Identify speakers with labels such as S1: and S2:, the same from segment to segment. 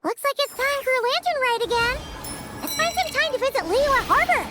S1: Looks like it's time for a lantern ride again. Let's find some time to visit Liyue Harbor.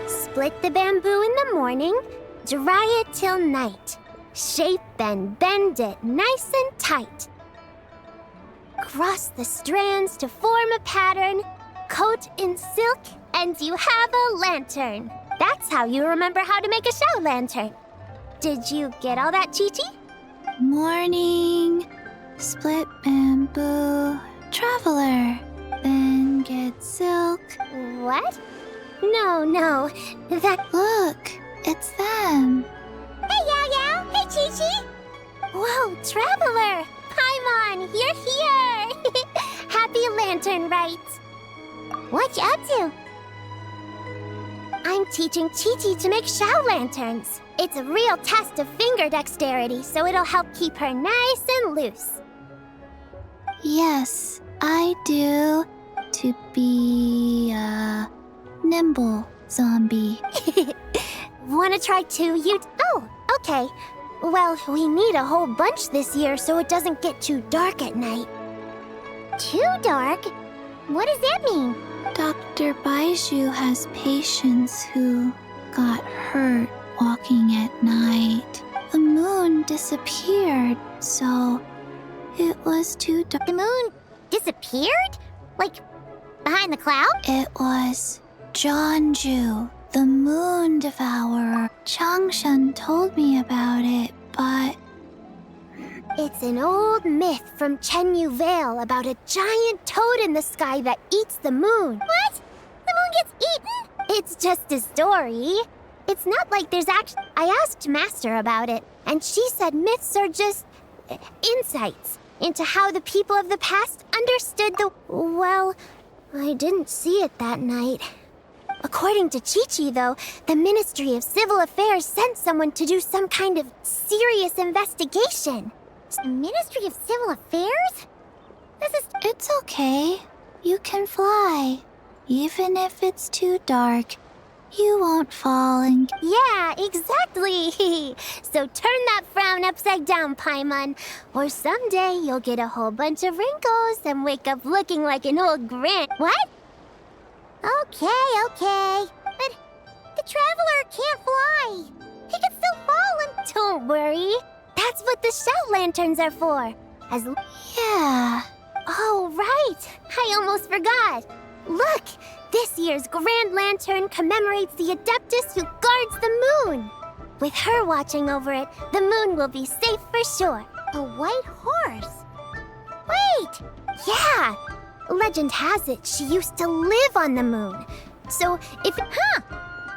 S1: Split the bamboo in the morning, dry it till night. Shape and bend it nice and tight. Cross the strands to form a pattern, coat in silk, and you have a lantern. That's how you remember how to make a show lantern. Did you get all that, Chi-Chi?
S2: Morning, split bamboo, traveler, then get silk.
S1: What? No, that...
S2: Look, it's them.
S1: Hey, Yao Yao! Hey, Chi-Chi! Whoa, Traveler! Paimon, you're here! Happy lantern rites! What you up to? I'm teaching Chi-Chi to make show lanterns. It's a real test of finger dexterity, so it'll help keep her nice and loose.
S2: Yes, I do. To be, nimble zombie.
S1: Wanna try too, you... Oh, okay. Well, we need a whole bunch this year so it doesn't get too dark at night. Too dark? What does that mean?
S2: Dr. Baiju has patients who got hurt walking at night. The moon disappeared, so it was too dark.
S1: The moon disappeared? Like, behind the cloud?
S2: It was Jeonju, the moon devourer. Changshan told me about it, but...
S1: It's an old myth from Chenyu Vale about a giant toad in the sky that eats the moon. What? The moon gets eaten? It's just a story. It's not like there's actually... I asked Master about it, and she said myths are just... insights into how the people of the past understood the... Well, I didn't see it that night. According to Chi-Chi, though, the Ministry of Civil Affairs sent someone to do some kind of serious investigation. The Ministry of Civil Affairs? This is...
S2: It's okay. You can fly. Even if it's too dark, you won't fall and...
S1: Yeah, exactly. So turn that frown upside down, Paimon. Or someday you'll get a whole bunch of wrinkles and wake up looking like an old What? Okay. But the Traveler can't fly. He could still fall and... Don't worry. That's what the shout lanterns are for. as... Yeah. Oh, right. I almost forgot. Look, this year's Grand Lantern commemorates the Adeptus who guards the moon. With her watching over it, the moon will be safe for sure. A white horse? Wait! Yeah! Legend has it she used to live on the moon. So if... Huh!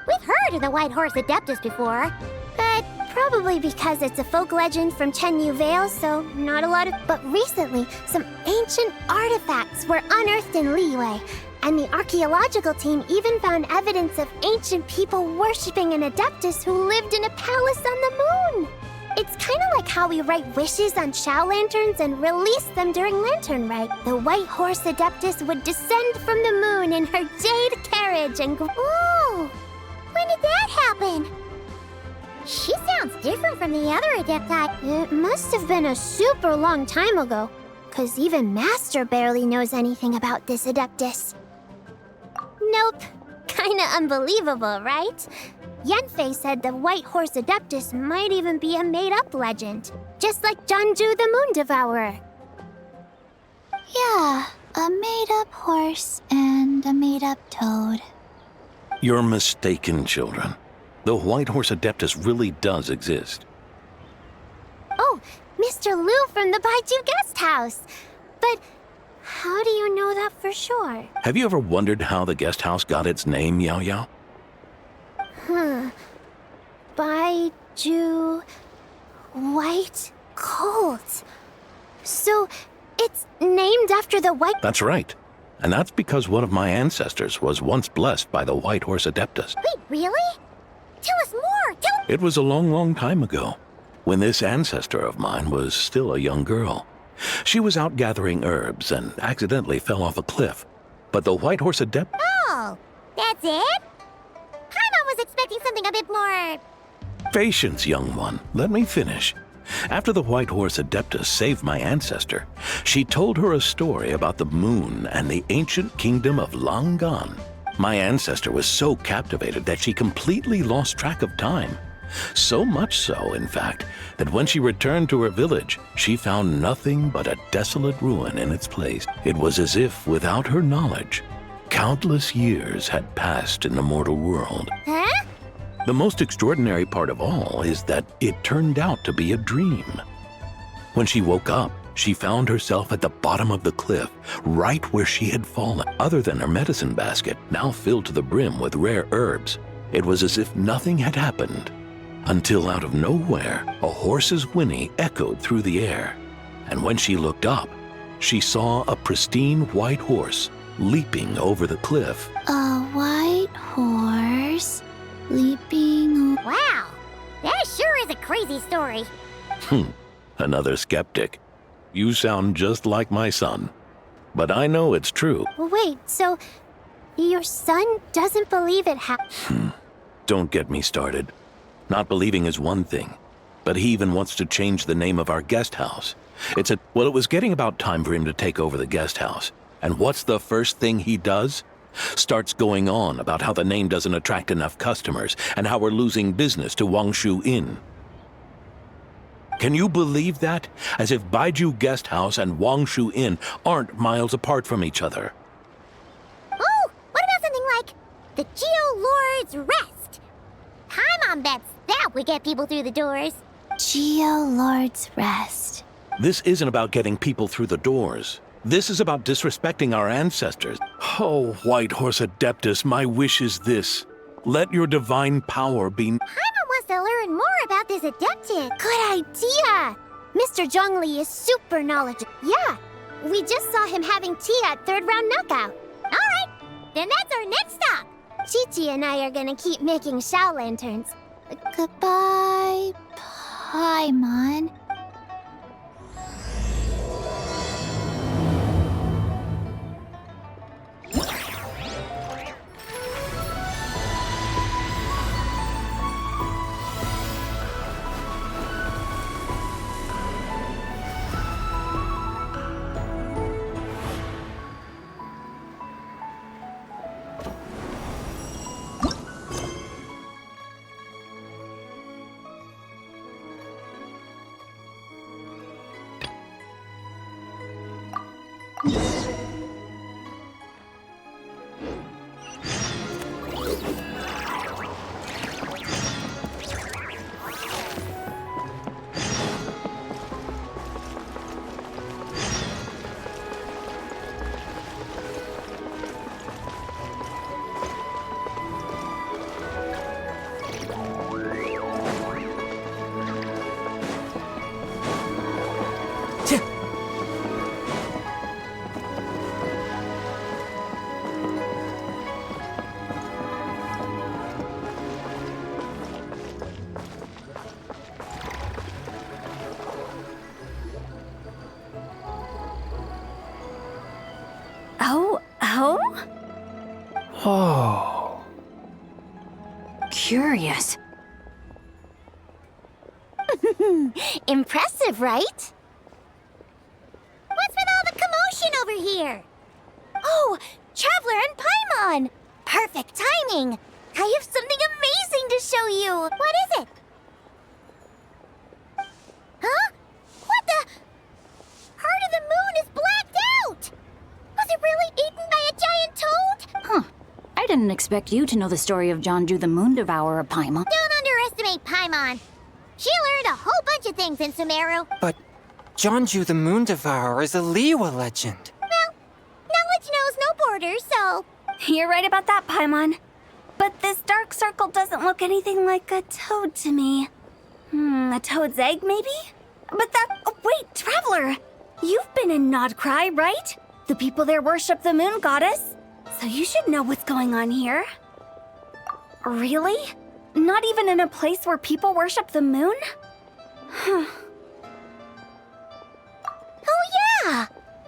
S1: We've heard of the White Horse Adeptus before. But probably because it's a folk legend from Chenyu Vale, so not a lot of... But recently, some ancient artifacts were unearthed in Liyue, and the archaeological team even found evidence of ancient people worshipping an Adeptus who lived in a palace on the moon. It's kind of like how we write wishes on Shao lanterns and release them during lanternrit. The White Horse Adeptus would descend from the moon in her jade carriage and... Ooh! When did that happen? She sounds different from the other Adepti. It must have been a super long time ago, because even Master barely knows anything about this Adeptus. Nope. Kinda unbelievable, right? Yanfei said the White Horse Adeptus might even be a made-up legend, just like Janju the Moon Devourer.
S2: Yeah, a made-up horse and a made-up toad.
S3: You're mistaken, children. The White Horse Adeptus really does exist.
S1: Oh, Mr. Liu from the Baiju Guest House. But how do you know that for sure?
S3: Have you ever wondered how the guest house got its name, Yao Yao?
S1: Baiju... White Colt. So, it's named after the White...
S3: That's right. And that's because one of my ancestors was once blessed by the White Horse Adeptus.
S1: Wait, really? Tell us more!
S3: It was a long, long time ago, when this ancestor of mine was still a young girl. She was out gathering herbs and accidentally fell off a cliff. But the White Horse Adeptus...
S1: Oh, that's it? I was expecting something a bit more...
S3: Patience, young one. Let me finish. After the White Horse Adeptus saved my ancestor, she told her a story about the moon and the ancient kingdom of Langan. My ancestor was so captivated that she completely lost track of time. So much so, in fact, that when she returned to her village, she found nothing but a desolate ruin in its place. It was as if, without her knowledge, countless years had passed in the mortal world.
S1: Huh?
S3: The most extraordinary part of all is that it turned out to be a dream. When she woke up, she found herself at the bottom of the cliff, right where she had fallen. Other than her medicine basket, now filled to the brim with rare herbs, it was as if nothing had happened. Until out of nowhere, a horse's whinny echoed through the air. And when she looked up, she saw a pristine white horse leaping over the cliff.
S2: A white horse leaping...
S1: Wow, that sure is a crazy story.
S3: Another skeptic. You sound just like my son. But I know it's true.
S1: Wait, so your son doesn't believe it happened?
S3: Don't get me started. Not believing is one thing, but he even wants to change the name of our guest house. Well, it was getting about time for him to take over the guest house. And what's the first thing he does? Starts going on about how the name doesn't attract enough customers and how we're losing business to Wangshu Inn. Can you believe that? As if Baiju Guest House and Wangshu Inn aren't miles apart from each other.
S1: Oh, what about something like the Geo Lord's Rest? Hi, Mom bets that would get people through the doors.
S2: Geo Lord's Rest.
S3: This isn't about getting people through the doors. This is about disrespecting our ancestors. Oh, White Horse Adeptus, my wish is this. Let your divine power be...
S1: Paimon wants to learn more about this Adeptus. Good idea! Mr. Zhongli is super knowledgeable. Yeah, we just saw him having tea at third round knockout. All right, then that's our next stop. Chi-Chi and I are gonna keep making Shao lanterns.
S2: Goodbye, Paimon.
S4: Oh?
S5: Whoa.
S4: Curious.
S1: Impressive, right? What's with all the commotion over here? Oh, Traveler and Paimon! Perfect timing! I have something amazing to show you! What is it? Huh? What the? Heart of the Moon is blacked out! Was it really eaten by a giant toad?
S4: Huh. I didn't expect you to know the story of Jonju the Moon Devourer, Paimon.
S1: Don't underestimate Paimon. She learned a whole bunch of things in Sumeru.
S5: But Jonju the Moon Devourer is a Liyue legend.
S1: Well, knowledge knows no borders, so...
S4: You're right about that, Paimon. But this dark circle doesn't look anything like a toad to me. A toad's egg, maybe? But that... Oh, wait, Traveler! You've been in Nodcry, right? The people there worship the moon goddess. So you should know what's going on here. Really? Not even in a place where people worship the moon?
S1: Oh yeah!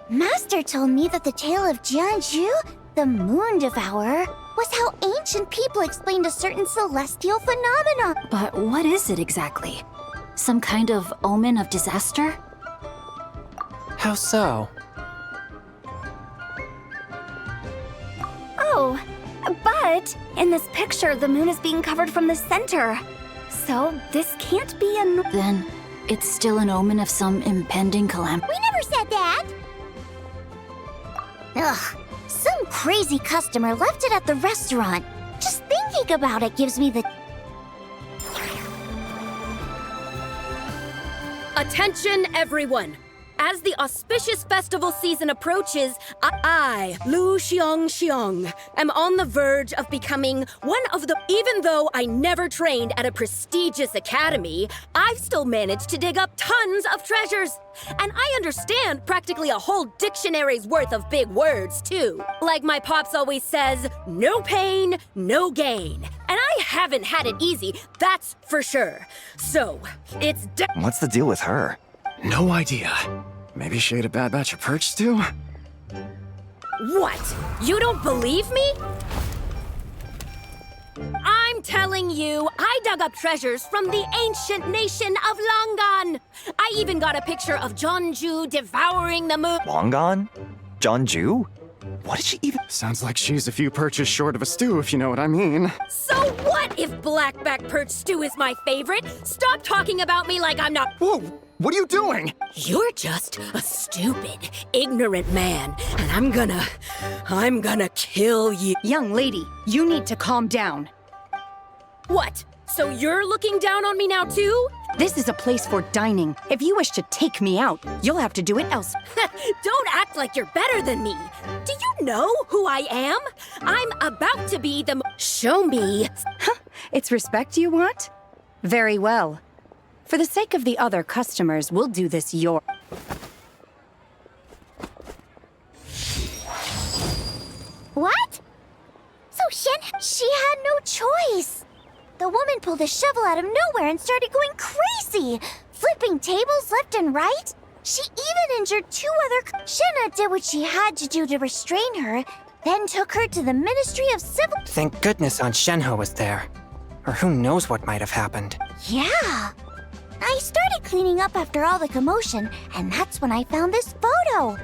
S1: Master told me that the tale of Jianzhu, the Moon Devourer, was how ancient people explained a certain celestial phenomena.
S4: But what is it exactly? Some kind of omen of disaster?
S5: How so?
S4: Oh, but in this picture, the moon is being covered from the center. So this can't be an... Then it's still an omen of some impending calamity.
S1: We never said that! Ugh, some crazy customer left it at the restaurant. Just thinking about it gives me the...
S6: Attention, everyone! As the auspicious festival season approaches, I, Lu Xiong, am on the verge of becoming one of the... Even though I never trained at a prestigious academy, I've still managed to dig up tons of treasures. And I understand practically a whole dictionary's worth of big words, too. Like my pops always says, no pain, no gain. And I haven't had it easy, that's for sure. So, it's
S7: What's the deal with her?
S8: No idea. Maybe she ate a bad batch of perch stew?
S6: What? You don't believe me? I'm telling you, I dug up treasures from the ancient nation of Longan. I even got a picture of Jonju devouring the moon.
S7: Longan? Jonju? What did she even...
S8: Sounds like she's a few perches short of a stew, if you know what I mean.
S6: So what if blackback perch stew is my favorite? Stop talking about me like I'm not...
S8: Whoa! What are you doing?
S6: You're just a stupid, ignorant man, and I'm gonna kill you.
S9: Young lady, you need to calm down.
S6: What? So you're looking down on me now too?
S9: This is a place for dining. If you wish to take me out, you'll have to do it else.
S6: Don't act like you're better than me. Do you know who I am? I'm about to be the... Show me.
S9: It's respect you want? Very well. For the sake of the other customers, we'll do this your...
S1: What? So she had no choice. The woman pulled a shovel out of nowhere and started going crazy, flipping tables left and right. She even injured two other... Shenna did what she had to do to restrain her, then took her to the Ministry of Civil...
S5: Thank goodness Aunt Shenhe was there. Or who knows what might have happened.
S1: Yeah. I started cleaning up after all the commotion, and that's when I found this photo.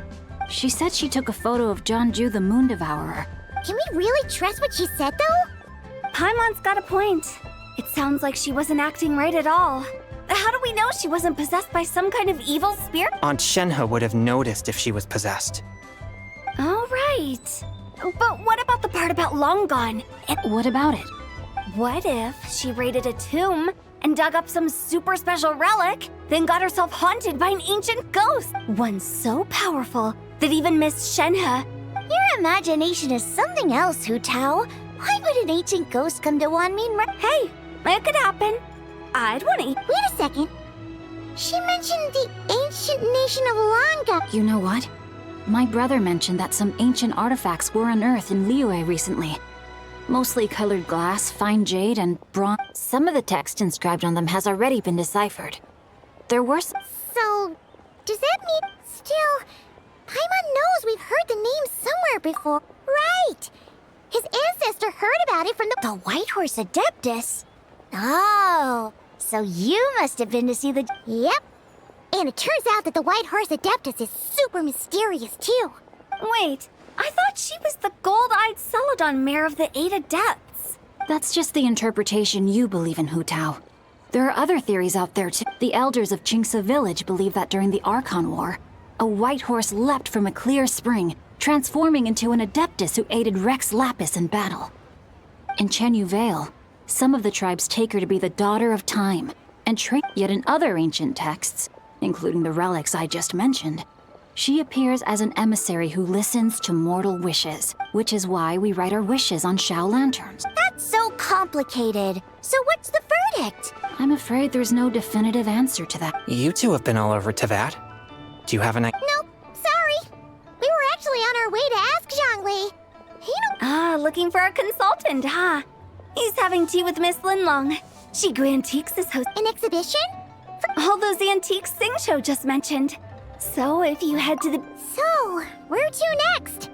S4: She said she took a photo of Jonju the Moon Devourer.
S1: Can we really trust what she said, though?
S4: Paimon's got a point. It sounds like she wasn't acting right at all. How do we know she wasn't possessed by some kind of evil spirit?
S5: Aunt Shenhe would have noticed if she was possessed.
S4: All right. But what about the part about Long Gone? And what about it? What if she raided a tomb and dug up some super special relic, then got herself haunted by an ancient ghost? One so powerful that even Miss Shenhe...
S1: Your imagination is something else, Hu Tao. Why would an ancient ghost come to Wanmin?
S4: Hey, it could happen. I'd want to...
S1: Wait a second. She mentioned the ancient nation of Langa.
S4: You know what? My brother mentioned that some ancient artifacts were unearthed in Liyue recently. Mostly colored glass, fine jade, and bronze. Some of the text inscribed on them has already been deciphered. There were some...
S1: So, does that mean... Still, Paimon knows we've heard the name somewhere before. Right! His ancestor heard about it from the White Horse Adeptus. Oh, so you must have been to see the... Yep. And it turns out that the White Horse Adeptus is super mysterious, too.
S4: Wait, I thought she was the gold-eyed Celadon mare of the 8 Adepts.
S10: That's just the interpretation you believe in, Hu Tao. There are other theories out there, too. The elders of Qingce Village believe that during the Archon War, a white horse leapt from a clear spring, transforming into an Adeptus who aided Rex Lapis in battle. In Chenyu Vale, some of the tribes take her to be the daughter of time, and yet in other ancient texts, including the relics I just mentioned, she appears as an emissary who listens to mortal wishes, which is why we write our wishes on Shao lanterns.
S1: That's so complicated. So what's the verdict?
S10: I'm afraid there's no definitive answer to that.
S5: You two have been all over Tevat. Do you have an idea?
S1: Nope, sorry. We were actually on our way to ask Zhongli.
S4: Looking for a consultant, huh? He's having tea with Miss Linlong. Shigu Antiques is hosting
S1: An exhibition?
S4: all those antiques Sing just mentioned. So if you head to the...
S1: So, where to next?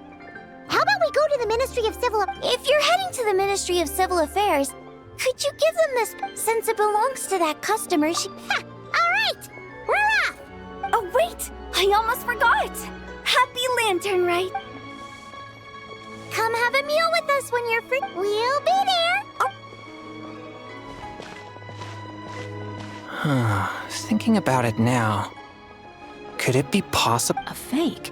S1: How about we go to the Ministry of Civil... If you're heading to the Ministry of Civil Affairs, could you give them this since it belongs to that customer? Ha! All right, we're off!
S4: Oh, wait! I almost forgot! Happy lanternrit!
S1: Come have a meal with us when you're free. We'll be there.
S5: Thinking about it now, could it be possible?
S10: A fake?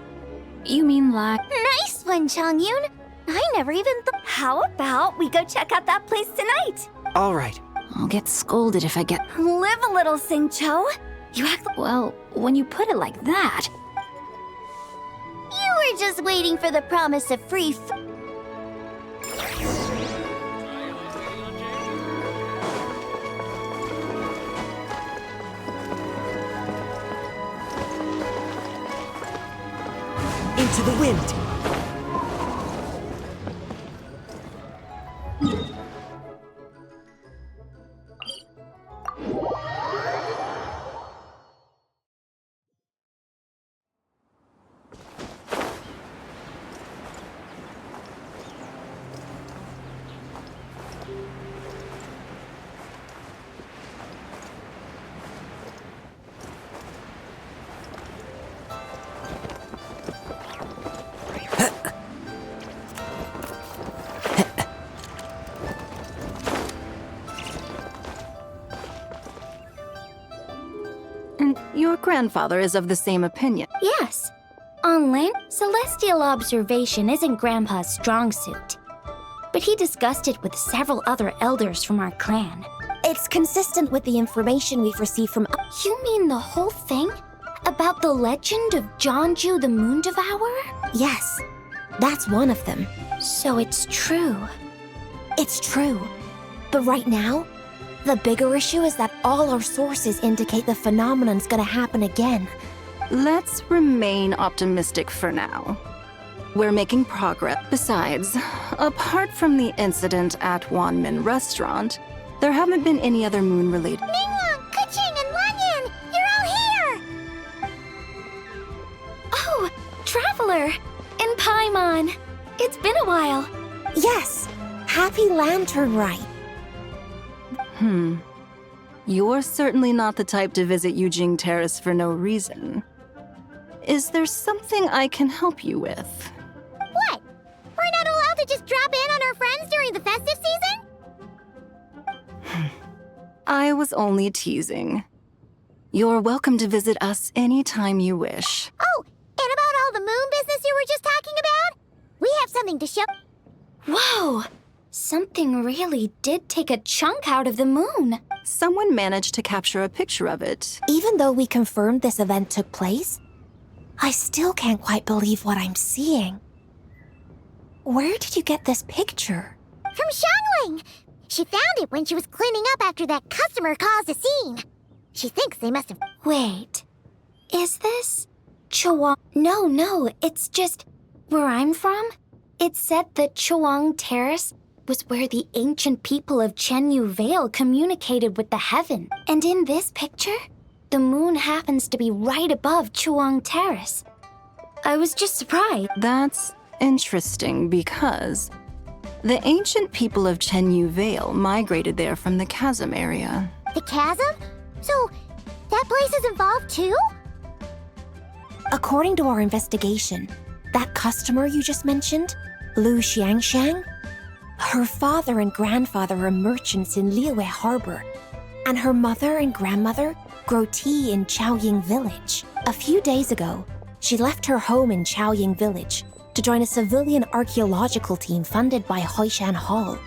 S10: You mean like...
S1: Nice one, Changyun. I never even thought...
S4: How about we go check out that place tonight?
S5: All right.
S10: I'll get scolded if I get...
S4: Live a little, Sing-Cho. You act like...
S10: Well, when you put it like that...
S1: You were just waiting for the promise of free
S11: Into the wind.
S9: Your grandfather is of the same opinion.
S1: Yes. On land, celestial observation isn't Grandpa's strong suit. But he discussed it with several other elders from our clan. It's consistent with the information we've received from... You mean the whole thing? About the legend of Jonju the Moon Devourer? Yes. That's one of them. So it's true. It's true. But right now, the bigger issue is that all our sources indicate the phenomenon's gonna happen again.
S9: Let's remain optimistic for now. We're making progress. Besides, apart from the incident at Wanmin Restaurant, there haven't been any other moon-related...
S1: Minglong, Kuching, and Wanyan! You're all here! Oh, Traveler! And Paimon! It's been a while. Yes, happy lanternrit.
S9: You're certainly not the type to visit Yujing Terrace for no reason. Is there something I can help you with?
S1: What? We're not allowed to just drop in on our friends during the festive season?
S9: I was only teasing. You're welcome to visit us anytime you wish.
S1: Oh, and about all the moon business you were just talking about? We have something to show. Whoa! Something really did take a chunk out of the moon.
S9: Someone managed to capture a picture of it.
S1: Even though we confirmed this event took place, I still can't quite believe what I'm seeing. Where did you get this picture? From Xiangling! She found it when she was cleaning up after that customer caused a scene. She thinks they must have... Wait, is this... Chawang? No, it's just... Where I'm from, it said that Chawang Terrace was where the ancient people of Chenyu Vale communicated with the heaven. And in this picture, the moon happens to be right above Chawang Terrace. I was just surprised.
S9: That's interesting because the ancient people of Chenyu Vale migrated there from the chasm area.
S1: The chasm? So, that place is involved too?
S12: According to our investigation, that customer you just mentioned, Lu Xiangxiang, her father and grandfather are merchants in Liyue Harbor, and her mother and grandmother grow tea in Chaoying Village. A few days ago, she left her home in Chaoying Village to join a civilian archaeological team funded by Hoishan Hall,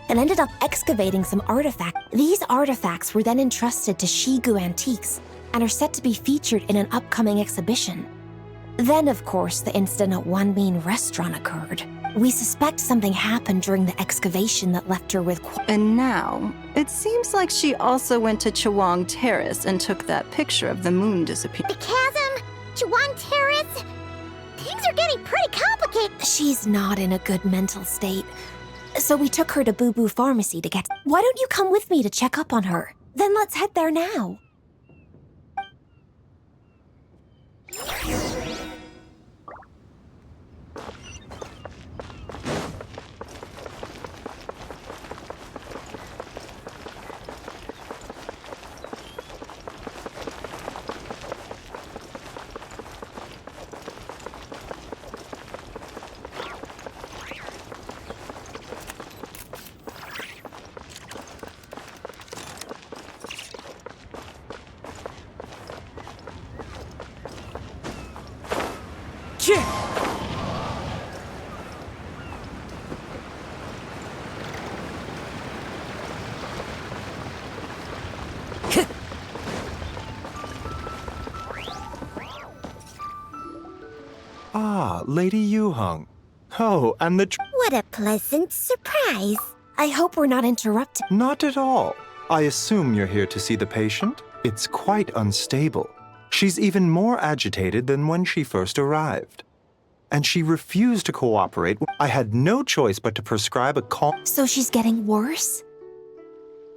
S12: and ended up excavating some artifacts. These artifacts were then entrusted to Shigu Antiques and are set to be featured in an upcoming exhibition. Then, of course, the incident at Wanmin Restaurant occurred. We suspect something happened during the excavation that left her with...
S9: And now, it seems like she also went to Chawang Terrace and took that picture of the moon disappear.
S1: The chasm? Chawang Terrace? Things are getting pretty complicated.
S12: She's not in a good mental state, so we took her to Boo Boo Pharmacy to get... Why don't you come with me to check up on her? Then let's head there now.
S13: Ah, Lady Yuheng. Oh, and the
S1: What a pleasant surprise.
S12: I hope we're not interrupting.
S13: Not at all. I assume you're here to see the patient? It's quite unstable. She's even more agitated than when she first arrived. And she refused to cooperate. I had no choice but to prescribe a calm...
S12: So she's getting worse?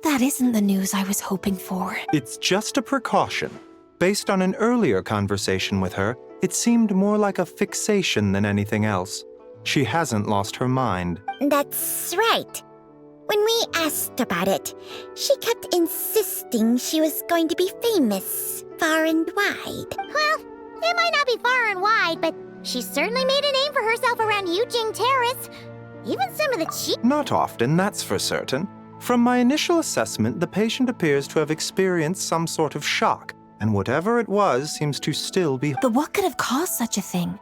S12: That isn't the news I was hoping for.
S13: It's just a precaution. Based on an earlier conversation with her, it seemed more like a fixation than anything else. She hasn't lost her mind.
S1: That's right. When we asked about it, she kept insisting she was going to be famous, far and wide. Well, it might not be far and wide, but she certainly made a name for herself around Yujing Terrace. Even some of the
S13: Not often, that's for certain. From my initial assessment, the patient appears to have experienced some sort of shock, and whatever it was seems to still be...
S12: But what could have caused such a thing?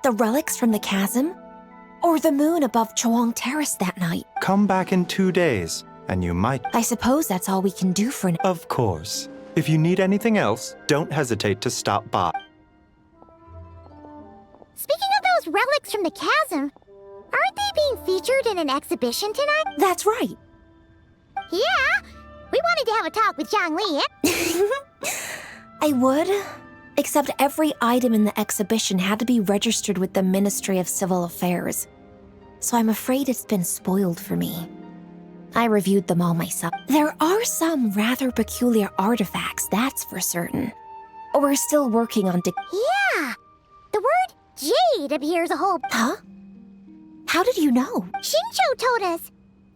S12: The relics from the chasm? Or the moon above Chawang Terrace that night?
S13: Come back in 2 days, and you might...
S12: I suppose that's all we can do for now.
S13: Of course. If you need anything else, don't hesitate to stop by.
S1: Speaking of those relics from the chasm, aren't they being featured in an exhibition tonight?
S12: That's right.
S1: Yeah, we wanted to have a talk with Zhang Li.
S12: I would, except every item in the exhibition had to be registered with the Ministry of Civil Affairs. So I'm afraid it's been spoiled for me. I reviewed them all myself. There are some rather peculiar artifacts, that's for certain. We're still working on...
S1: Yeah, the word jade appears a whole...
S12: Huh? How did you know?
S1: Shincho told us.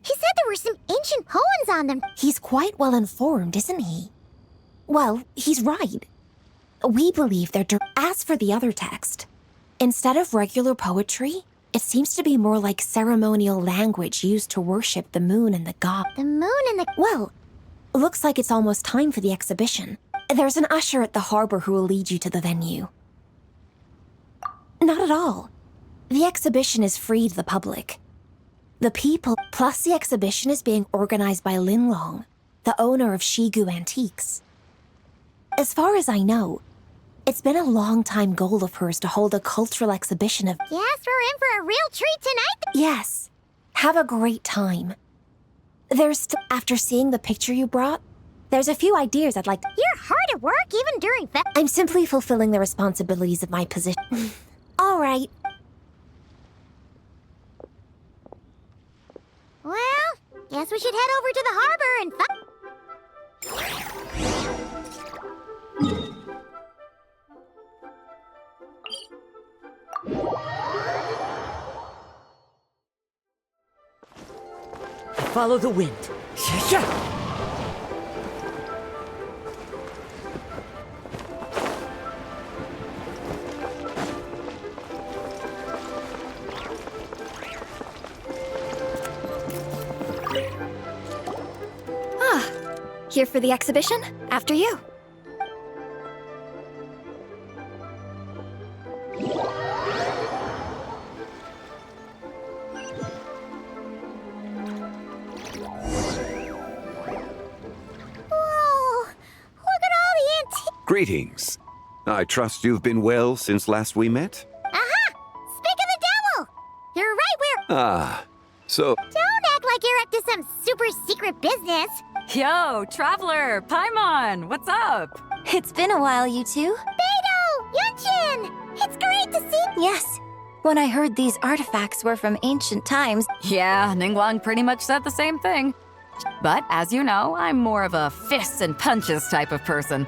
S1: He said there were some ancient poems on them.
S12: He's quite well informed, isn't he? Well, he's right. We believe they're... As for the other text, instead of regular poetry, it seems to be more like ceremonial language used to worship the moon and the god.
S1: The moon and the...
S12: Well, looks like it's almost time for the exhibition. There's an usher at the harbor who will lead you to the venue. Not at all. The exhibition is free to the public. The people, plus the exhibition is being organized by Lin Long, the owner of Shigu Antiques. As far as I know, it's been a long-time goal of hers to hold a cultural exhibition of...
S1: Yes, we're in for a real treat tonight.
S12: Yes. Have a great time. After seeing the picture you brought, there's a few ideas I'd like...
S1: You're hard at work even during...
S12: I'm simply fulfilling the responsibilities of my position. All right.
S1: Well, guess we should head over to the harbor and...
S11: follow the wind.
S10: Here for the exhibition? After you.
S14: Greetings. I trust you've been well since last we met?
S1: Aha! Speak of the devil! You're right,
S14: Ah, so
S1: Don't act like you're up to some super secret business.
S15: Yo, Traveler, Paimon, what's up?
S10: It's been a while, you two.
S1: Beidou! Yunchin! It's great to see.
S10: Yes. When I heard these artifacts were from ancient times.
S15: Yeah, Ningguang pretty much said the same thing. But as you know, I'm more of a fists and punches type of person.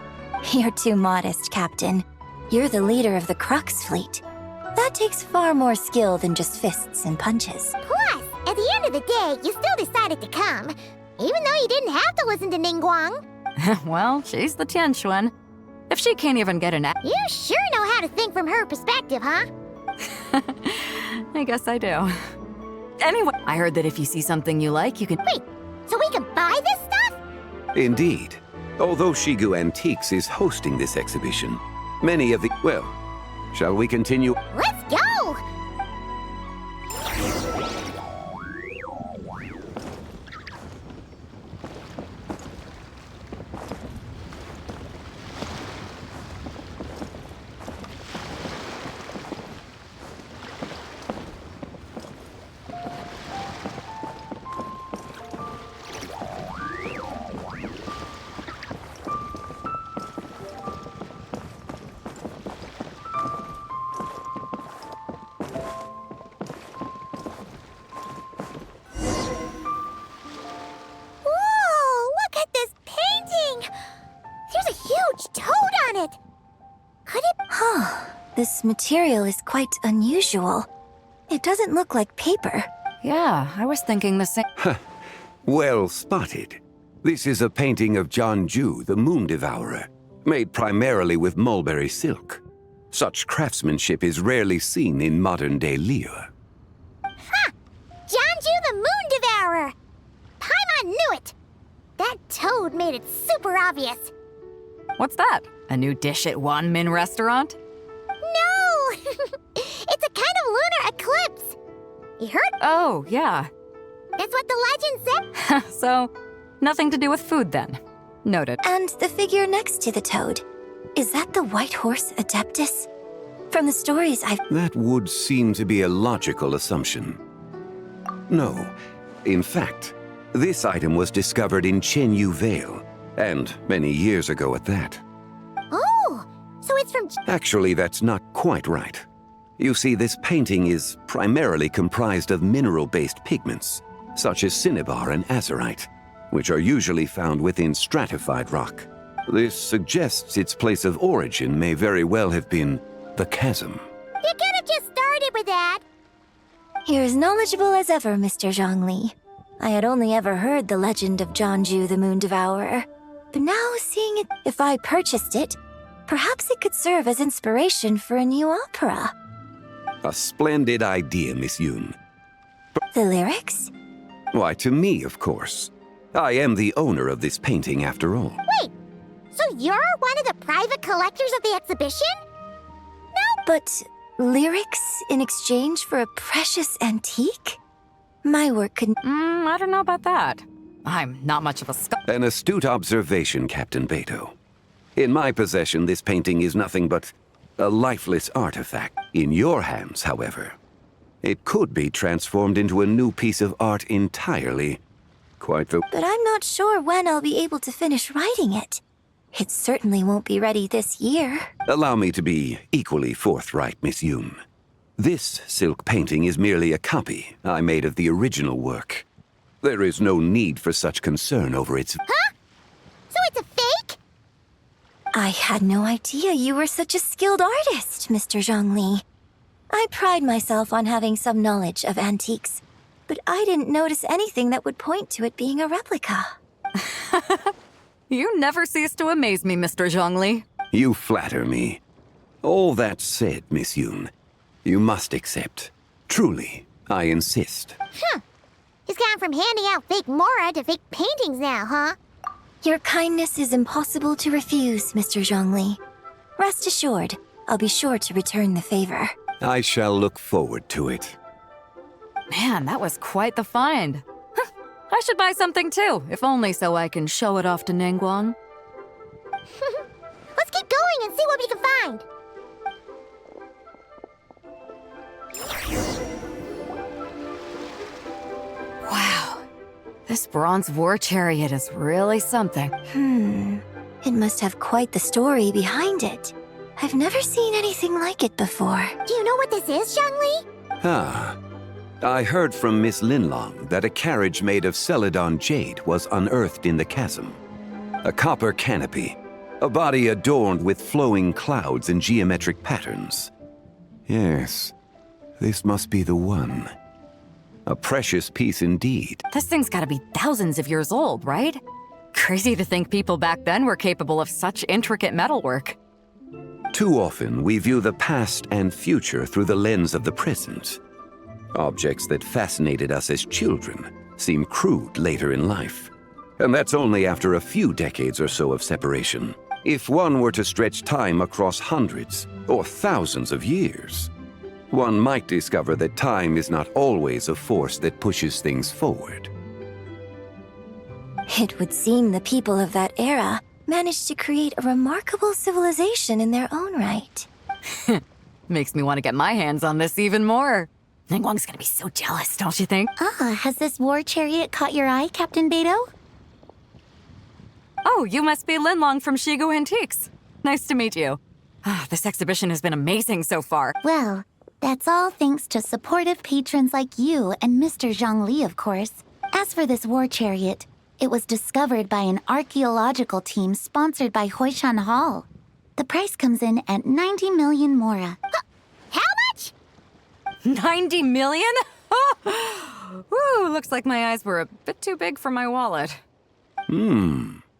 S10: You're too modest, Captain. You're the leader of the Crux fleet. That takes far more skill than just fists and punches.
S1: Plus, at the end of the day, you still decided to come. Even though you didn't have to listen to Ningguang.
S15: Well, she's the Tianquan. If she can't even get an
S1: You sure know how to think from her perspective, huh?
S15: I guess I do. Anyway, I heard that if you see something you like, you can...
S1: Wait, so we can buy this stuff?
S14: indeed. Although Shigu Antiques is hosting this exhibition, many of the... Well, shall we continue?
S1: Let's go!
S10: This material is quite unusual. It doesn't look like paper.
S15: Yeah, I was thinking the same.
S14: Well spotted. This is a painting of Jianju, the Moon Devourer, made primarily with mulberry silk. Such craftsmanship is rarely seen in modern-day Liyue.
S1: Ha! Jianju the Moon Devourer! Paimon knew it! That toad made it super obvious.
S15: What's that? A new dish at Wanmin restaurant?
S1: No! It's a kind of lunar eclipse. You heard?
S15: Oh, yeah.
S1: That's what the legend said.
S15: So, nothing to do with food then. Noted.
S10: And the figure next to the toad. Is that the white horse Adeptus? From the stories I've...
S14: That would seem to be a logical assumption. No. In fact, this item was discovered in Chenyu Vale, and many years ago at that.
S1: Oh, so it's from...
S14: Actually, that's not quite right. You see, this painting is primarily comprised of mineral-based pigments, such as cinnabar and azurite, which are usually found within stratified rock. This suggests its place of origin may very well have been the chasm.
S1: You could have just started with that.
S10: You're as knowledgeable as ever, Mr. Zhongli. I had only ever heard the legend of Jianju the Moon Devourer. But now, seeing it, if I purchased it, perhaps it could serve as inspiration for a new opera.
S14: A splendid idea, Miss Yoon.
S10: The lyrics?
S14: Why, to me, of course. I am the owner of this painting, after all.
S1: Wait, so you're one of the private collectors of the exhibition?
S10: No. But lyrics in exchange for a precious antique? My work could...
S15: I don't know about that. I'm not much of a
S14: An astute observation, Captain Beidou. In my possession, this painting is nothing but a lifeless artifact. In your hands, however, it could be transformed into a new piece of art entirely. Quite the...
S10: But I'm not sure when I'll be able to finish writing it. It certainly won't be ready this year.
S14: Allow me to be equally forthright, Miss Yoon. This silk painting is merely a copy I made of the original work. There is no need for such concern over its...
S1: Huh? So it's a fake?
S10: I had no idea you were such a skilled artist, Mr. Zhongli. I pride myself on having some knowledge of antiques.
S16: but I didn't notice anything that would point to it being a replica.
S15: You never cease to amaze me, Mr. Zhongli.
S14: You flatter me. All that said, Miss Yoon, you must accept. Truly, I insist.
S1: He's gone from handing out fake Mora to fake paintings now, huh?
S16: Your kindness is impossible to refuse, Mr. Zhongli. Rest assured, I'll be sure to return the favor.
S14: I shall look forward to it.
S15: Man, that was quite the find. I should buy something too, if only so I can show it off to Ningguang.
S1: Let's keep going and see what we can find.
S15: Wow, this bronze war chariot is really something.
S16: It must have quite the story behind it. I've never seen anything like it before.
S1: Do you know what this is, Zhongli?
S14: Ah. I heard from Miss Linlong that a carriage made of Celadon jade was unearthed in the chasm. A copper canopy, a body adorned with flowing clouds and geometric patterns. Yes, this must be the one. A precious piece indeed.
S15: This thing's gotta be thousands of years old, right? Crazy to think people back then were capable of such intricate metalwork.
S14: Too often, we view the past and future through the lens of the present. Objects that fascinated us as children seem crude later in life. And that's only after a few decades or so of separation. If one were to stretch time across hundreds or thousands of years, one might discover that time is not always a force that pushes things forward.
S16: It would seem the people of that era managed to create a remarkable civilization in their own right.
S15: Makes me want to get my hands on this even more. Ningguang's gonna be so jealous, don't you think?
S1: Has this war chariot caught your eye, Captain Beidou?
S15: Oh, you must be Linlong from Shigu Antiques. Nice to meet you. This exhibition has been amazing so far.
S1: Well, that's all thanks to supportive patrons like you and Mr. Zhongli, of course. As for this war chariot, it was discovered by an archaeological team sponsored by Hoishan Hall. The price comes in at 90 million Mora. How much?
S15: 90 million? Woo, looks like my eyes were a bit too big for my wallet.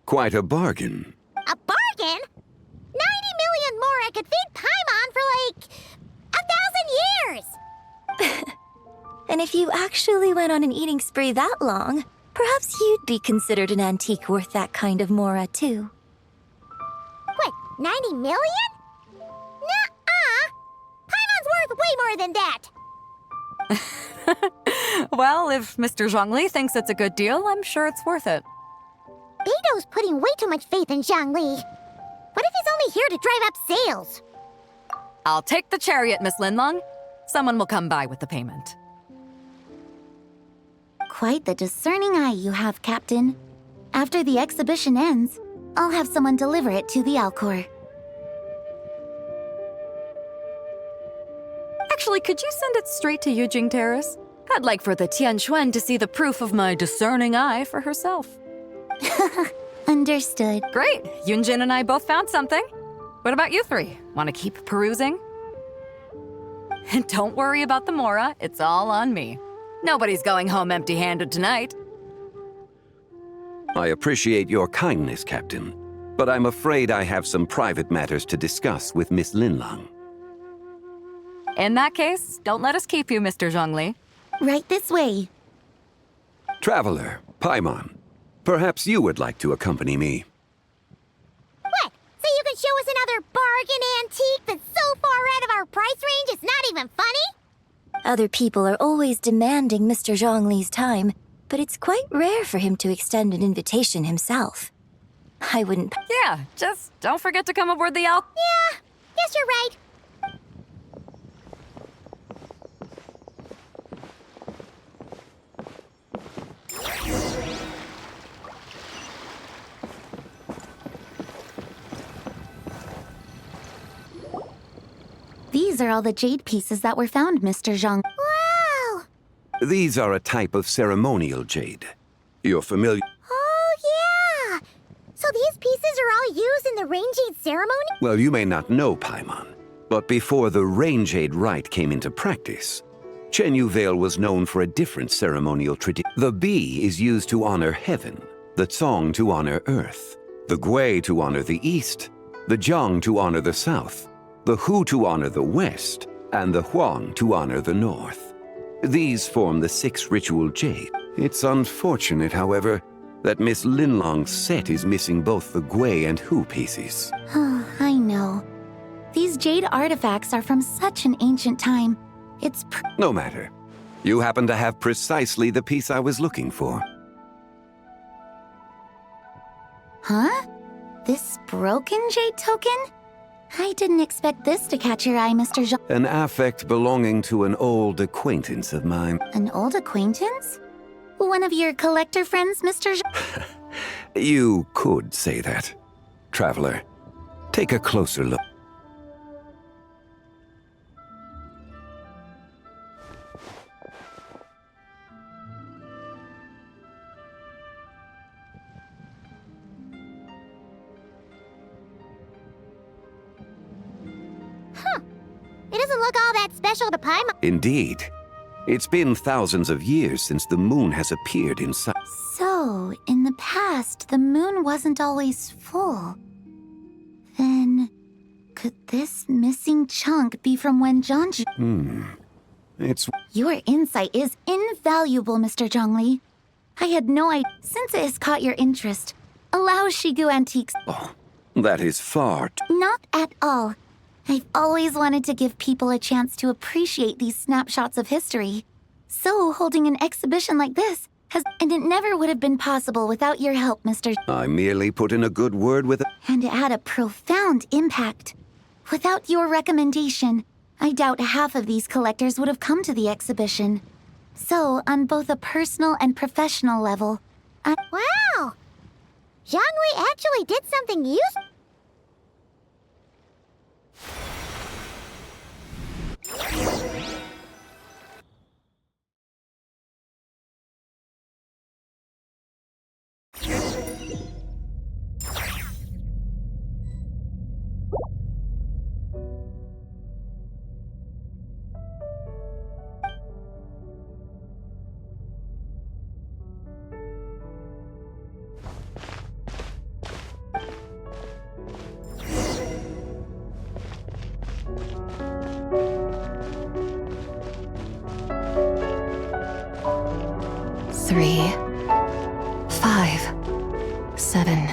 S14: Quite a bargain.
S1: A bargain? 90 million Mora could feed Paimon for like 1,000 years!
S16: And if you actually went on an eating spree that long, perhaps you'd be considered an antique worth that kind of Mora, too.
S1: What, 90 million? Nuh-uh! Paimon's worth way more than that!
S15: Well, if Mr. Zhongli thinks it's a good deal, I'm sure it's worth it.
S1: Beidou's putting way too much faith in Zhongli. What if he's only here to drive up sales?
S15: I'll take the chariot, Miss Linlong. Someone will come by with the payment.
S1: Quite the discerning eye you have, Captain. After the exhibition ends, I'll have someone deliver it to the Alcor.
S15: Actually, could you send it straight to Yujing Terrace? I'd like for the Tianquan to see the proof of my discerning eye for herself.
S1: Understood.
S15: Great! Yunjin and I both found something. What about you three? Want to keep perusing? And don't worry about the Mora, it's all on me. Nobody's going home empty-handed tonight.
S14: I appreciate your kindness, Captain, but I'm afraid I have some private matters to discuss with Miss Linlong.
S15: In that case, don't let us keep you, Mr. Zhongli.
S1: Right this way.
S14: Traveler, Paimon, perhaps you would like to accompany me.
S1: What? So you can show us another bargain antique that's so far out of our price range it's not even funny?
S16: Other people are always demanding Mr. Zhongli's time, but it's quite rare for him to extend an invitation himself. I wouldn't...
S15: Yeah, just don't forget to come aboard the
S1: Yeah, guess you're right. These are all the jade pieces that were found, Mr. Zhang. Wow!
S14: These are a type of ceremonial jade. You're familiar?
S1: Oh, yeah! So these pieces are all used in the rain jade ceremony?
S14: Well, you may not know, Paimon, but before the rain jade rite came into practice, Chenyu Vale was known for a different ceremonial tradition. The bee is used to honor heaven, the Tsong to honor earth, the Gui to honor the east, the Jiang to honor the south, the Hu to honor the west, and the Huang to honor the north. These form the 6 ritual jade. It's unfortunate, however, that Miss Linlong's set is missing both the Gui and Hu pieces.
S10: I know. These jade artifacts are from such an ancient time. It's
S14: No matter. You happen to have precisely the piece I was looking for.
S10: Huh? This broken jade token? I didn't expect this to catch your eye, Mr. Zhang.
S14: An affect belonging to an old acquaintance of mine.
S10: An old acquaintance? One of your collector friends, Mr. Zhang?
S14: You could say that. Traveler, take a closer look.
S1: It doesn't look all that special to Paimon.
S14: Indeed. It's been thousands of years since the moon has appeared in sight.
S10: So, in the past, the moon wasn't always full. Then, could this missing chunk be from when Zhangju...
S14: It's...
S10: Your insight is invaluable, Mr. Zhongli. I had no idea. Since it has caught your interest, allow Shigu Antiques...
S14: Oh, that is far too...
S10: Not at all. I've always wanted to give people a chance to appreciate these snapshots of history. So, holding an exhibition like this has... And it never would have been possible without your help, Mr.
S14: I merely put in a good word with...
S10: And it had a profound impact. Without your recommendation, I doubt half of these collectors would have come to the exhibition. So, on both a personal and professional level,
S1: Wow! Zhongli actually did something useful.
S17: Three, 5, 7.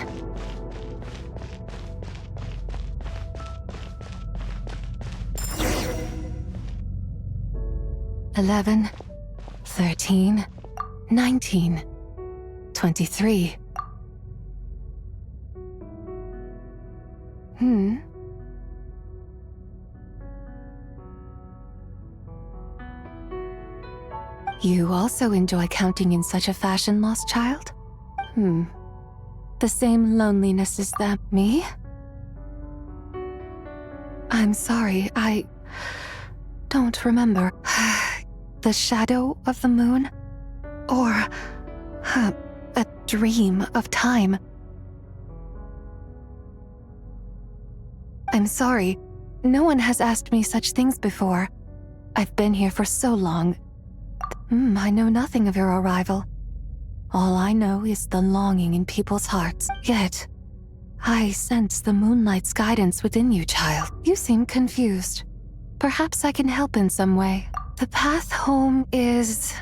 S17: $11, 13, 19, 23. You also enjoy counting in such a fashion, lost child? The same loneliness as them. Me? I'm sorry, I don't remember. The shadow of the moon? Or a dream of time? I'm sorry. No one has asked me such things before. I've been here for so long. I know nothing of your arrival. All I know is the longing in people's hearts. Yet, I sense the moonlight's guidance within you, child. You seem confused. Perhaps I can help in some way. The path home is...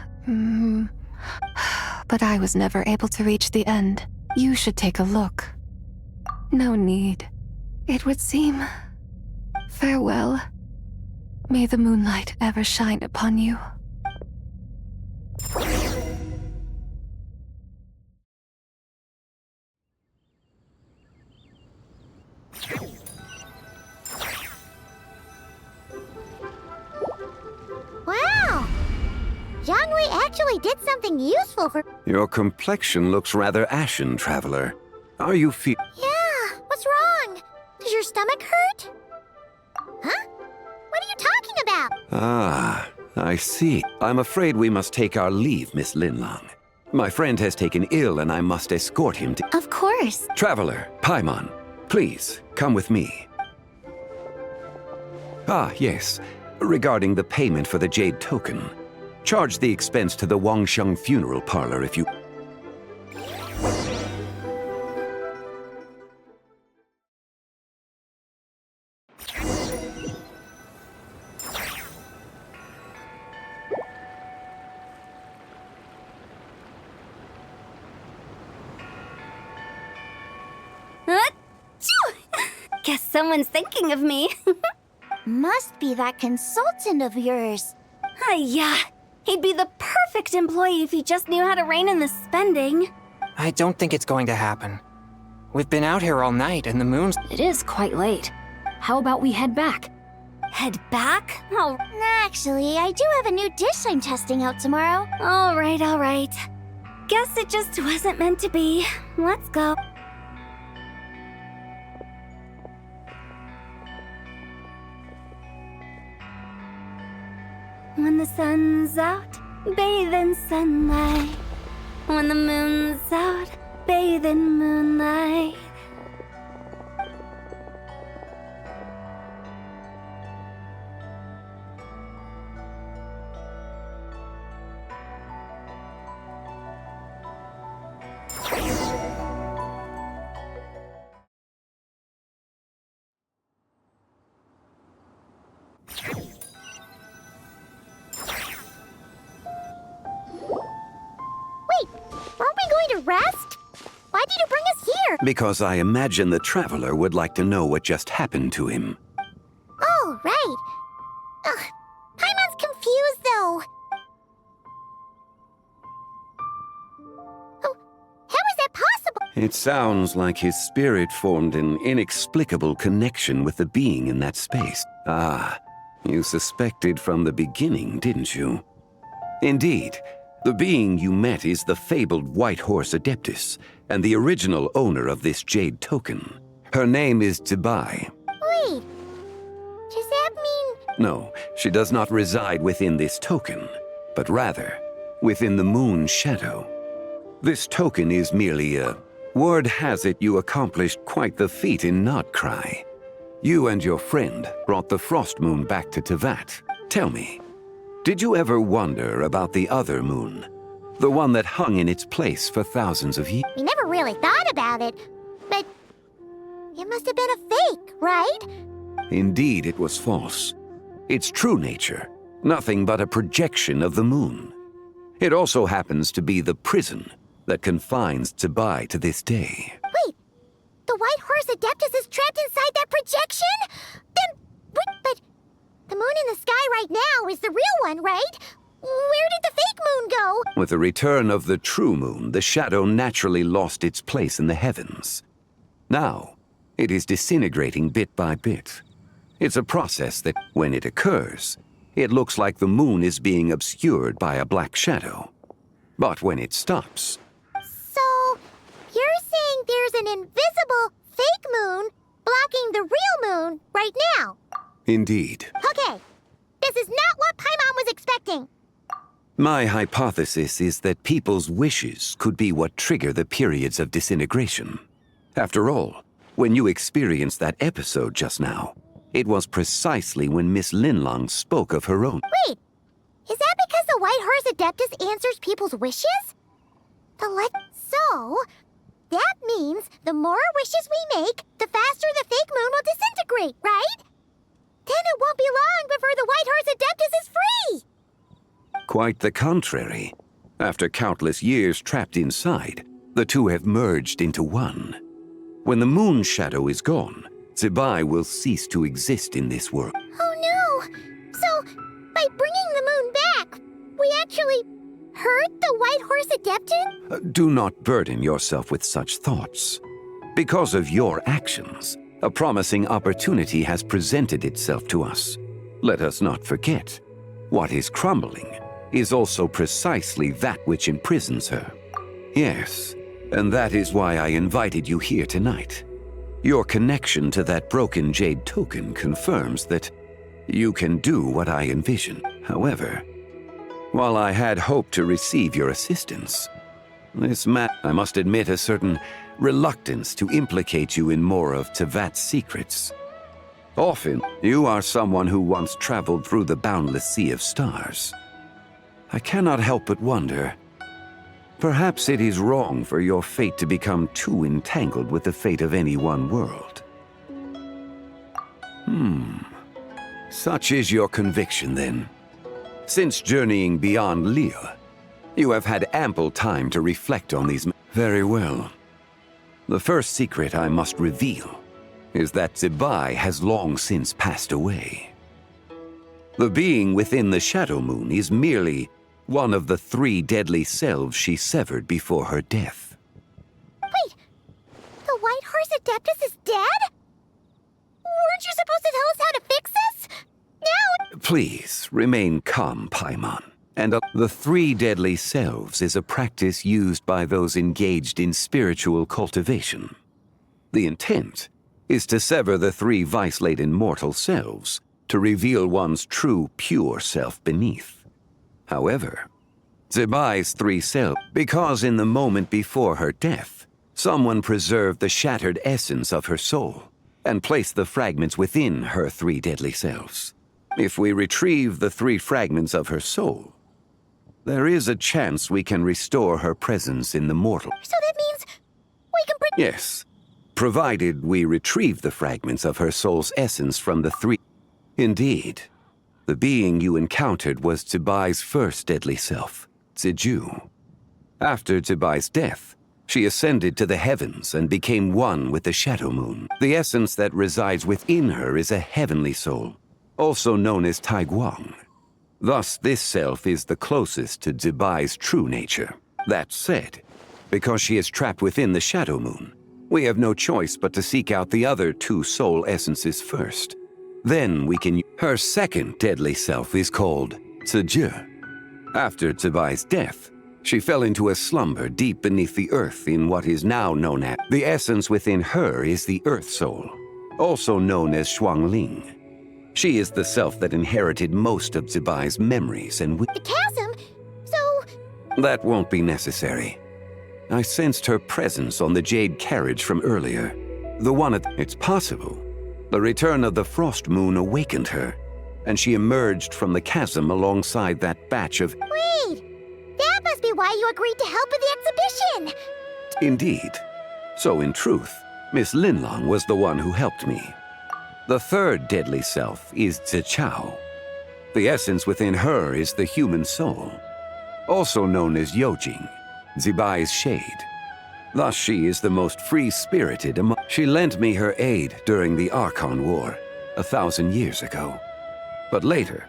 S17: But I was never able to reach the end. You should take a look. No need. It would seem... Farewell. May the moonlight ever shine upon you.
S1: Wow! Zhongli actually did something useful for...
S14: Your complexion looks rather ashen, traveler. Are you
S1: Yeah, what's wrong? Does your stomach hurt? Huh? What are you talking about?
S14: Ah, I see. I'm afraid we must take our leave, Miss Linlong. My friend has taken ill and I must escort him to...
S10: Of course.
S14: Traveler, Paimon, please, come with me. Ah, yes. Regarding the payment for the jade token, Charge the expense to the Wangsheng funeral parlor if you...
S4: Guess someone's thinking of me.
S1: Must be that consultant of yours.
S4: Yeah. He'd be the perfect employee if he just knew how to rein in the spending.
S5: I don't think it's going to happen. We've been out here all night and the moon's...
S10: It is quite late. How about we head back?
S4: Head back? Oh,
S1: Actually, I do have a new dish I'm testing out tomorrow.
S4: all right. Guess it just wasn't meant to be. Let's go. When the sun's out, bathe in sunlight. When the moon's out, bathe in moonlight.
S1: Aren't we going to rest? Why did you bring us here?
S14: Because I imagine the traveler would like to know what just happened to him.
S1: Oh, right. Ugh, Paimon's confused, though. Oh, how is that possible?
S14: It sounds like his spirit formed an inexplicable connection with the being in that space. Ah, you suspected from the beginning, didn't you? Indeed. The being you met is the fabled White Horse Adeptus, and the original owner of this jade token. Her name is Zibai.
S1: Wait, does that mean...
S14: No, she does not reside within this token, but rather within the moon's shadow. This token is merely a... Word has it you accomplished quite the feat in Nodcry. You and your friend brought the Frost Moon back to Tevat. Tell me, did you ever wonder about the other moon? The one that hung in its place for thousands of years?
S1: We never really thought about it, but it must have been a fake, right?
S14: Indeed, it was false. Its true nature, nothing but a projection of the moon. It also happens to be the prison that confines Zibai to this day.
S1: Wait, the White Horse Adeptus is trapped inside that projection? Then, but the moon in the sky right now is the real one, right? Where did the fake moon go?
S14: With the return of the true moon, the shadow naturally lost its place in the heavens. Now, it is disintegrating bit by bit. It's a process that, when it occurs, it looks like the moon is being obscured by a black shadow. But when it stops...
S1: So, you're saying there's an invisible fake moon blocking the real moon right now?
S14: Indeed.
S1: Okay, this is not what Paimon was expecting.
S14: My hypothesis is that people's wishes could be what trigger the periods of disintegration. After all, when you experienced that episode just now, it was precisely when Miss Linlong spoke of her own.
S1: Wait, is that because the White Horse Adeptus answers people's wishes? So, that means the more wishes we make, the faster the fake moon will disintegrate, right? Then it won't be long before the White Horse Adeptus is free!
S14: Quite the contrary. After countless years trapped inside, the two have merged into one. When the moon shadow is gone, Zibai will cease to exist in this world.
S1: Oh no! So, by bringing the moon back, we actually hurt the White Horse Adeptus?
S14: Do not burden yourself with such thoughts. Because of your actions, a promising opportunity has presented itself to us. Let us not forget, what is crumbling is also precisely that which imprisons her. Yes, and that is why I invited you here tonight. Your connection to that broken jade token confirms that you can do what I envision. However, while I had hoped to receive your assistance, I must admit a certain reluctance to implicate you in more of Tevat's secrets. Often, you are someone who once traveled through the boundless sea of stars. I cannot help but wonder. Perhaps it is wrong for your fate to become too entangled with the fate of any one world. Such is your conviction, then. Since journeying beyond Liyue, you have had ample time to reflect on these. Very well. The first secret I must reveal is that Zibai has long since passed away. The being within the Shadow Moon is merely one of the 3 deadly selves she severed before her death.
S1: Wait, the White Horse Adeptus is dead? Weren't you supposed to tell us how to fix this? Now...
S14: Please, remain calm, Paimon. And the 3 deadly selves is a practice used by those engaged in spiritual cultivation. The intent is to sever the 3 vice-laden mortal selves to reveal one's true, pure self beneath. However, Zibai's 3 selves, because in the moment before her death, someone preserved the shattered essence of her soul and placed the fragments within her 3 deadly selves. If we retrieve the 3 fragments of her soul, there is a chance we can restore her presence in the mortal.
S1: So that means we can
S14: Yes, provided we retrieve the fragments of her soul's essence from the 3. Indeed, the being you encountered was Zibai's first deadly self, Ziju. After Zibai's death, she ascended to the heavens and became one with the Shadow Moon. The essence that resides within her is a heavenly soul, also known as Taiguang. Thus, this self is the closest to Zibai's true nature. That said, because she is trapped within the Shadow Moon, we have no choice but to seek out the other 2 soul essences first. Then we can... Her second deadly self is called Ziju. After Zibai's death, she fell into a slumber deep beneath the earth in what is now known as... The essence within her is the Earth Soul, also known as Shuangling. She is the self that inherited most of Zibai's memories and...
S1: The chasm? So...
S14: That won't be necessary. I sensed her presence on the jade carriage from earlier. The one at... It's possible. The return of the Frost Moon awakened her, and she emerged from the chasm alongside that batch of...
S1: Wait! That must be why you agreed to help with the exhibition!
S14: Indeed. So in truth, Miss Linlong was the one who helped me. The third deadly self is Zichao. The essence within her is the human soul, also known as Yojing, Zibai's shade. Thus she is the most free-spirited among... She lent me her aid during the Archon War, 1,000 years ago. But later,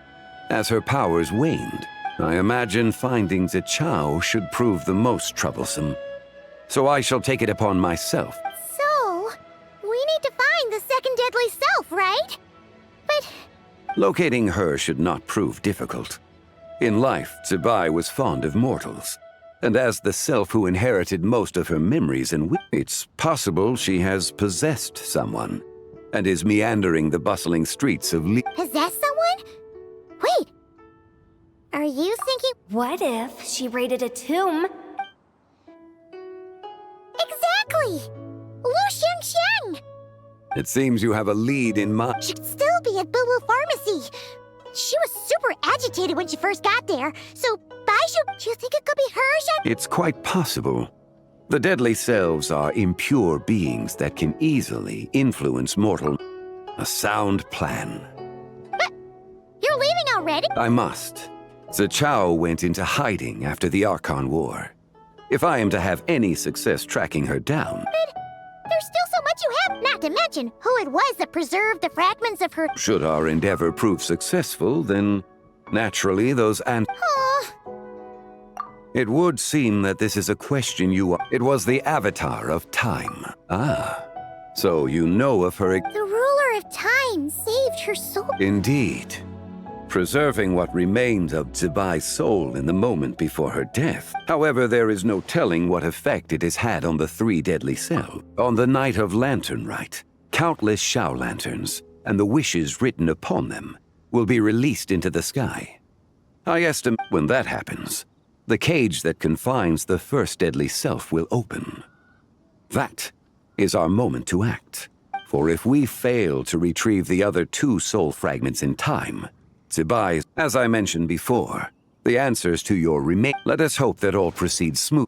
S14: as her powers waned, I imagine finding Zichao should prove the most troublesome. So I shall take it upon myself.
S1: So, we need to find the second deadly self, right? But...
S14: Locating her should not prove difficult. In life, Zibai was fond of mortals. And as the self who inherited most of her memories and it's possible she has possessed someone and is meandering the bustling streets of
S1: Possess someone? Wait! Are you thinking...
S4: What if she raided a tomb?
S1: Exactly! Lu Xiangxiang!
S14: It seems you have a lead in mind.
S1: She'd still be at Boo Boo Pharmacy. She was super agitated when she first got there, so Baishu, do you think it could be her, Shen?
S14: It's quite possible. The deadly selves are impure beings that can easily influence mortal. A sound plan.
S1: But you're leaving already?
S14: I must. Zichao went into hiding after the Archon War. If I am to have any success tracking her down...
S1: But there's still so much you have, not to mention who it was that preserved the fragments of her...
S14: Should our endeavor prove successful, then naturally those It would seem that this is a question you... It was the Avatar of Time. Ah, so you know of her...
S1: The ruler of time saved her soul.
S14: Indeed. Preserving what remained of Zibai's soul in the moment before her death. However, there is no telling what effect it has had on the 3 deadly cells. On the night of lanternrit, countless Shao lanterns and the wishes written upon them will be released into the sky. I estimate when that happens, the cage that confines the first deadly self will open. That is our moment to act. For if we fail to retrieve the other 2 soul fragments in time, Zibai, as I mentioned before, the answers to your remain. Let us hope that all proceeds smooth.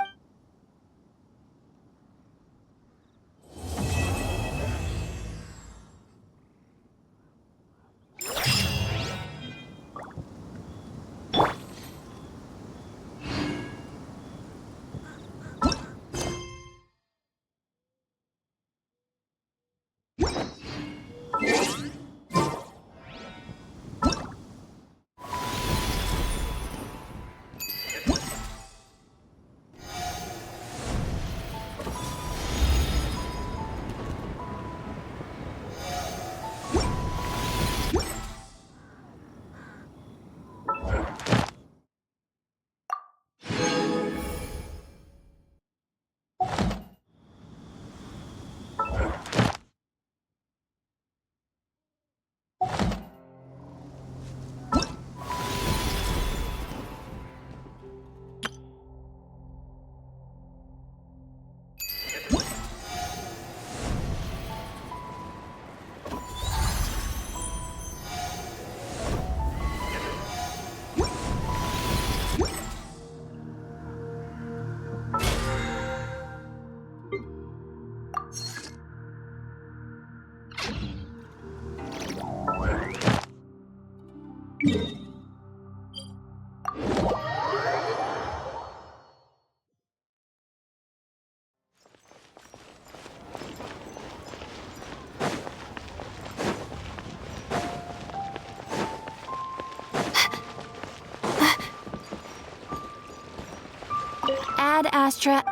S1: Ad Astra.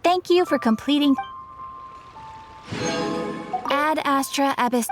S1: Thank you for completing. Ad Astra Abyss.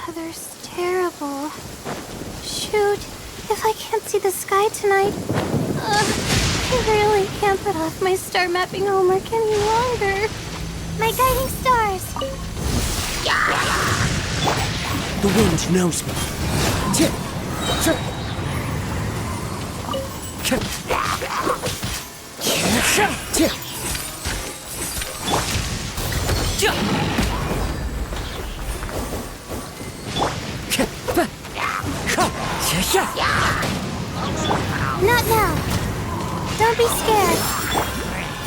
S2: Weather's terrible. Shoot, if I can't see the sky tonight, I really can't put off my star mapping homework any longer.
S1: My guiding stars.
S11: The wind knows me. Tip. Sure. Tip.
S1: Not now. Don't be scared.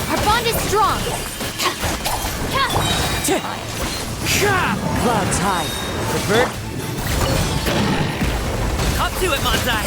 S1: Our bond is strong.
S11: Clouds high. The bird.
S18: Up to it, Manzai.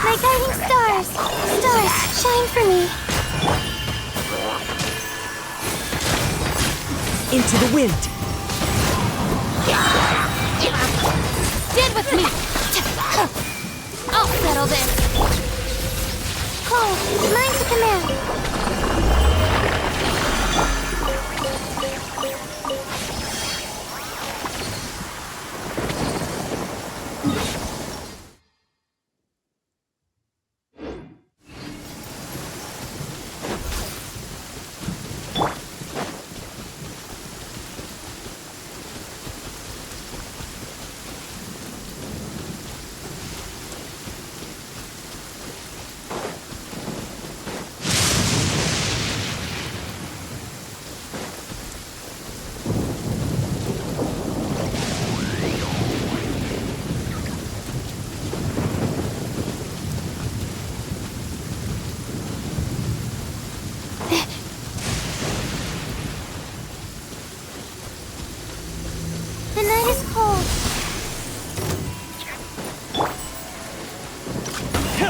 S1: My guiding stars. Stars, shine for me.
S11: Into the wind.
S1: Stand with me. I'll settle this. Cole, line to command.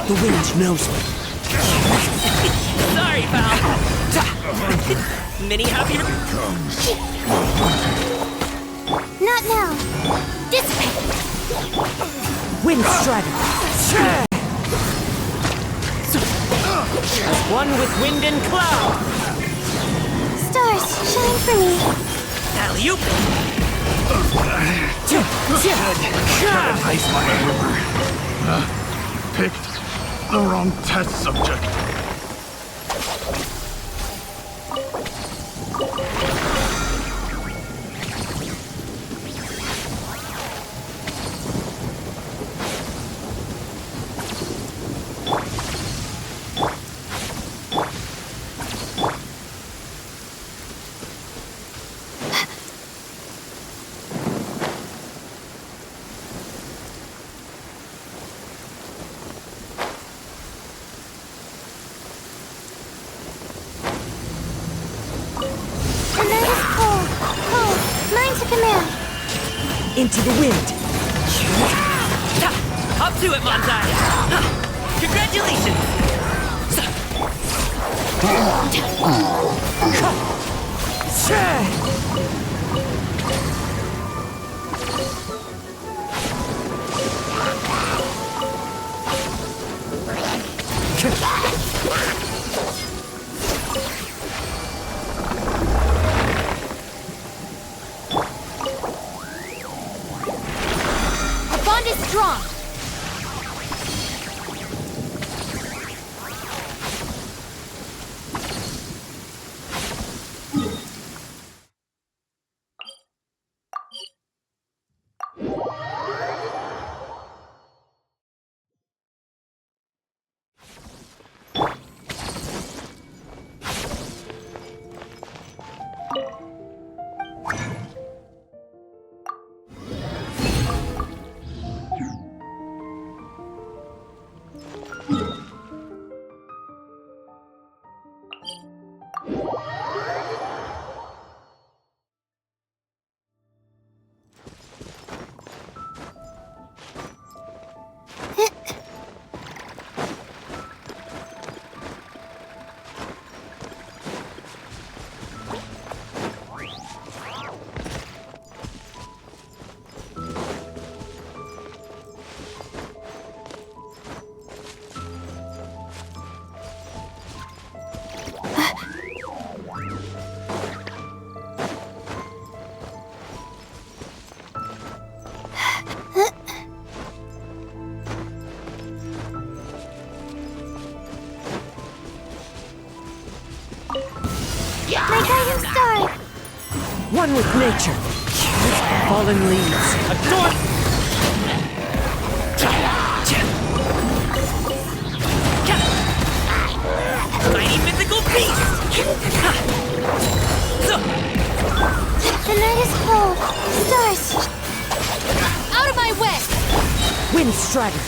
S11: The wind knows me.
S18: Sorry, pal. Mini happier?
S1: Not now. Dissipate.
S11: Wind strider.
S18: As one with wind and cloud.
S1: Stars, shine for me.
S18: Alley-oop.
S19: Ice my armor. Picked the wrong test subject.
S1: The night is cold. Cold. Mine to command.
S11: Into the wind.
S18: Up to it, Montai. Congratulations.
S1: Our bond is strong. My guiding star.
S11: One with nature. Fallen leaves.
S18: Adore. Mighty mythical beast.
S1: The night is cold. Stars. Out of my way.
S11: Wind strider.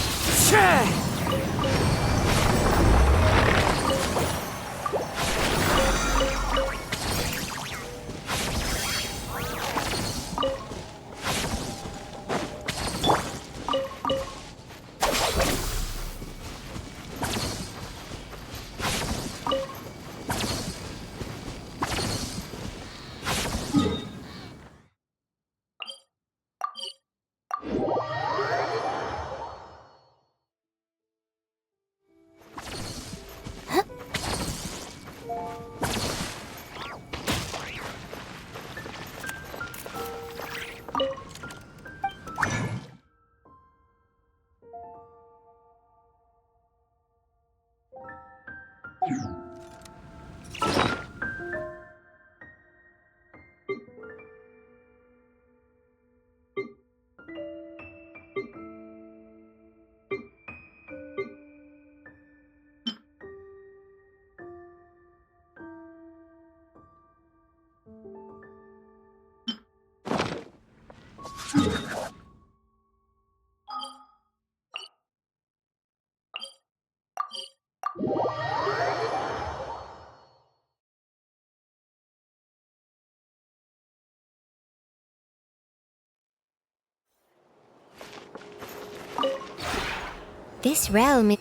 S16: This realm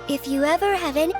S1: If you ever have any...